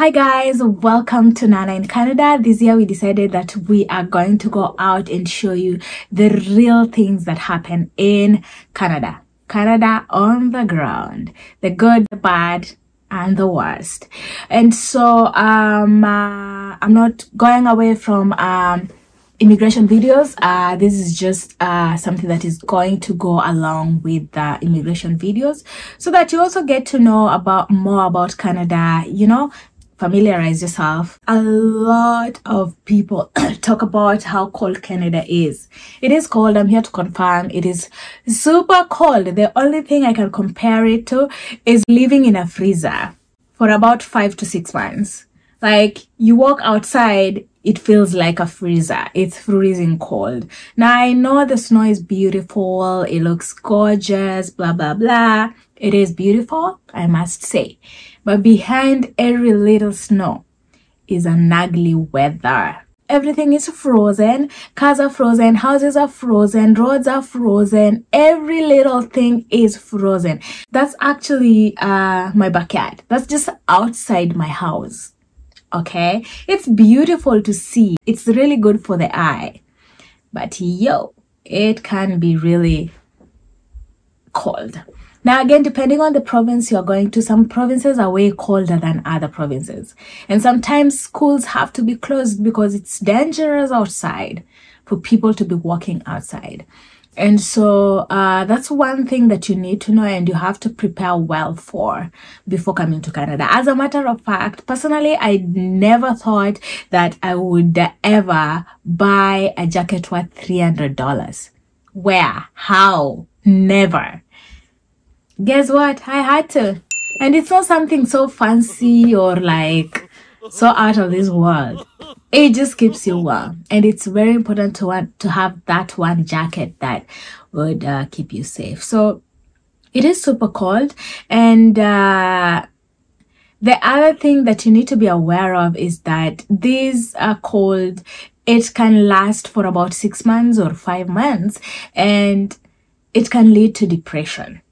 Hi guys, welcome to Nana in Canada. This year we decided that we are going to go out and show you the real things that happen in Canada. Canada on the ground, the good, the bad, and the worst. And so I'm not going away from immigration videos. This is just something that is going to go along with the immigration videos so that you also get to know more about Canada, you know, familiarize yourself. A lot of people talk about how cold Canada is. It is cold. I'm here to confirm it is super cold. The only thing I can compare it to is living in a freezer for about 5 to 6 months. Like, you walk outside, it feels like a freezer. It's freezing cold. Now, I know the snow is beautiful. It looks gorgeous, blah, blah, blah. It is beautiful, I must say. But behind every little snow is an ugly weather. Everything is frozen. Cars are frozen. Houses are frozen. Roads are frozen. Every little thing is frozen. That's actually my backyard. That's just outside my house. Okay, it's beautiful to see. It's really good for the eye, but yo, it can be really cold. Now again, depending on the province you're going to, some provinces are way colder than other provinces, and sometimes schools have to be closed because it's dangerous outside for people to be walking outside. And so that's one thing that you need to know and you have to prepare well for before coming to Canada. As a matter of fact, personally, I never thought that I would ever buy a jacket worth $300. Where? How? Never. Guess what? I had to. And it's not something so fancy or like so out of this world. It just keeps you warm, and it's very important to have that one jacket that would keep you safe. So it is super cold, and the other thing that you need to be aware of is that this cold, it can last for about 6 months or 5 months, and it can lead to depression.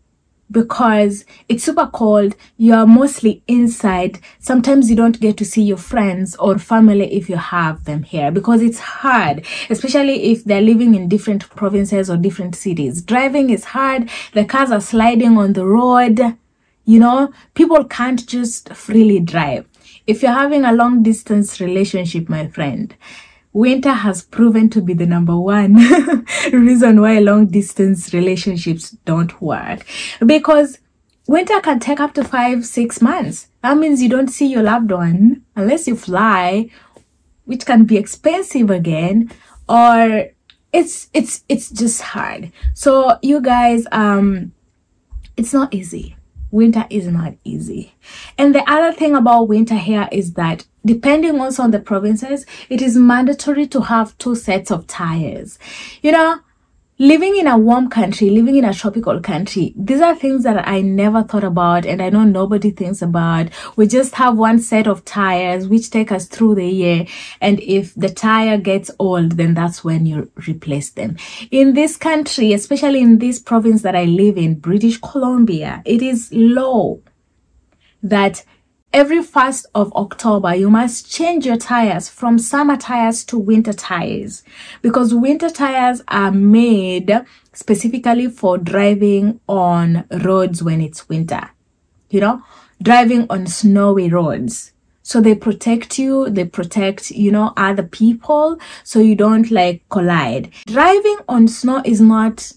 Because it's super cold, you're mostly inside. Sometimes you don't get to see your friends or family if you have them here, because it's hard, especially if they're living in different provinces or different cities. Driving is hard. The cars are sliding on the road. You know, people can't just freely drive. If you're having a long distance relationship, my friend, winter has proven to be the #1 reason why long distance relationships don't work, because winter can take up to 5-6 months. That means you don't see your loved one unless you fly, which can be expensive again, or it's just hard. So you guys, it's not easy. Winter is not easy. And the other thing about winter here is that depending also on the provinces, it is mandatory to have 2 sets of tires. You know, living in a warm country, living in a tropical country, these are things that I never thought about, and I know nobody thinks about. We just have 1 set of tires which take us through the year, and if the tire gets old, then that's when you replace them. In this country, especially in this province that I live in, British Columbia, it is law that every 1st of October, you must change your tires from summer tires to winter tires, because winter tires are made specifically for driving on roads when it's winter, you know, driving on snowy roads. So they protect you, they protect, you know, other people, so you don't like collide. Driving on snow is not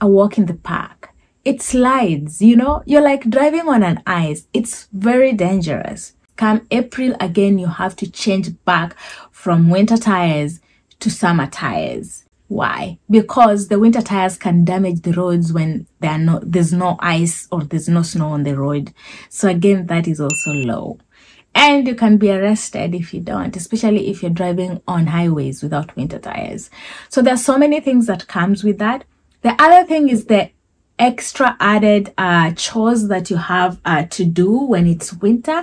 a walk in the park. It slides, you know, you're like driving on an ice. It's very dangerous. Come April again, you have to change back from winter tires to summer tires. Why? Because the winter tires can damage the roads when there's no ice or there's no snow on the road. So again, that is also low. And you can be arrested if you don't, especially if you're driving on highways without winter tires. So there's so many things that comes with that. The other thing is the extra added chores that you have to do when it's winter.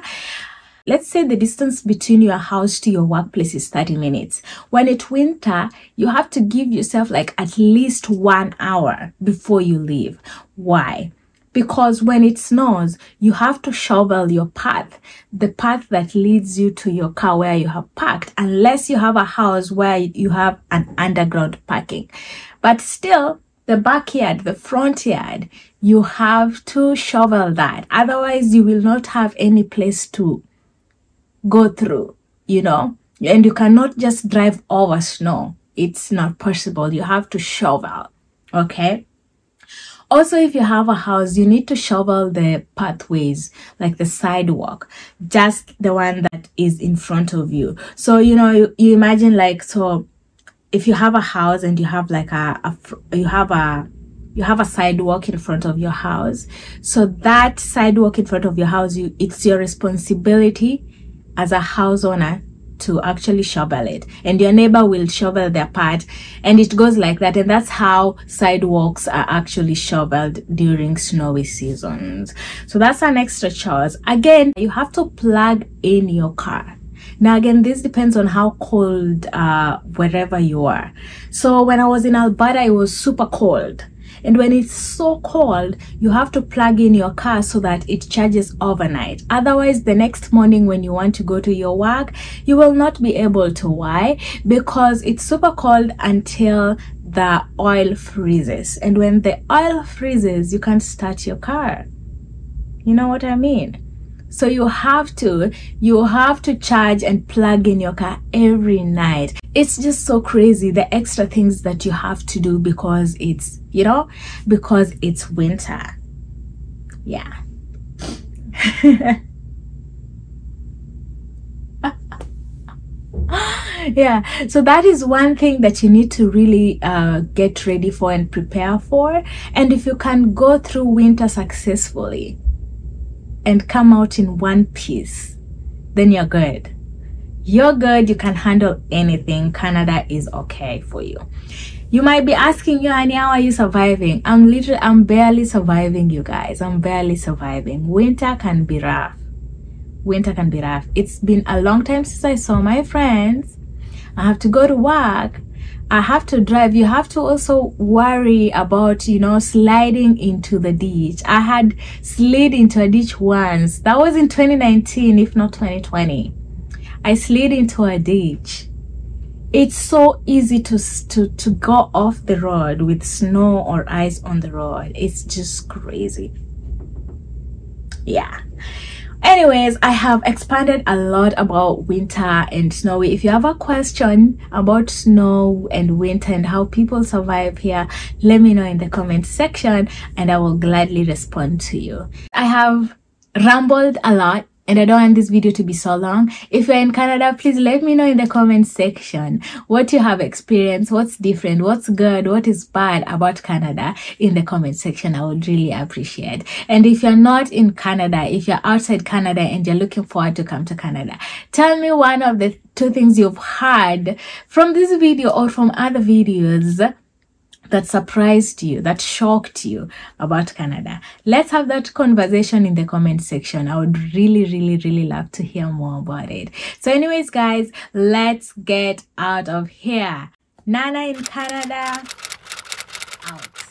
Let's say the distance between your house to your workplace is 30 minutes. When it's winter, you have to give yourself like at least 1 hour before you leave. Why? because when it snows, you have to shovel your path, the path that leads you to your car where you have parked, unless you have a house where you have an underground parking. But still, the backyard, the front yard, you have to shovel that. Otherwise, you will not have any place to go through, you know, and you cannot just drive over snow. It's not possible. You have to shovel, okay? Also, if you have a house, you need to shovel the pathways, like the sidewalk, just the one that is in front of you. So, you know, you imagine like, so if you have a house and you have like you have a sidewalk in front of your house. So that sidewalk in front of your house, it's your responsibility as a house owner to actually shovel it, and your neighbor will shovel their part, and it goes like that. And that's how sidewalks are actually shoveled during snowy seasons. So that's an extra chores. Again, you have to plug in your car. Now again, this depends on how cold wherever you are. So when I was in Alberta, it was super cold. And when it's so cold, you have to plug in your car so that it charges overnight. Otherwise, the next morning when you want to go to your work, you will not be able to. Why? Because it's super cold until the oil freezes. And when the oil freezes, you can't start your car. You know what I mean? So you have to charge and plug in your car every night. It's just so crazy, the extra things that you have to do because it's, you know, because it's winter. Yeah. Yeah, so that is one thing that you need to really get ready for and prepare for. And if you can go through winter successfully and come out in one piece, then you're good. You're good. You can handle anything. Canada is okay for you. You might be asking, you, honey, how are you surviving? I'm barely surviving, you guys. I'm barely surviving. Winter can be rough. Winter can be rough. It's been a long time since I saw my friends. I have to go to work. I have to drive. You have to also worry about, you know, sliding into the ditch. I had slid into a ditch once. That was in 2019, if not 2020. I slid into a ditch. It's so easy to go off the road with snow or ice on the road. It's just crazy. Yeah. Anyways, I have expanded a lot about winter and snowy. If you have a question about snow and winter and how people survive here, let me know in the comment section and I will gladly respond to you. I have rambled a lot and I don't want this video to be so long. If you're in Canada, please let me know in the comment section what you have experienced, what's different, what's good, what is bad about Canada in the comment section. I would really appreciate. And if you're not in Canada, if you're outside Canada and you're looking forward to come to Canada, tell me one of the 2 things you've heard from this video or from other videos that surprised you, that shocked you about Canada. Let's have that conversation in the comment section. I would really, really, really love to hear more about it. So anyways, guys, let's get out of here. Nana in Canada, out.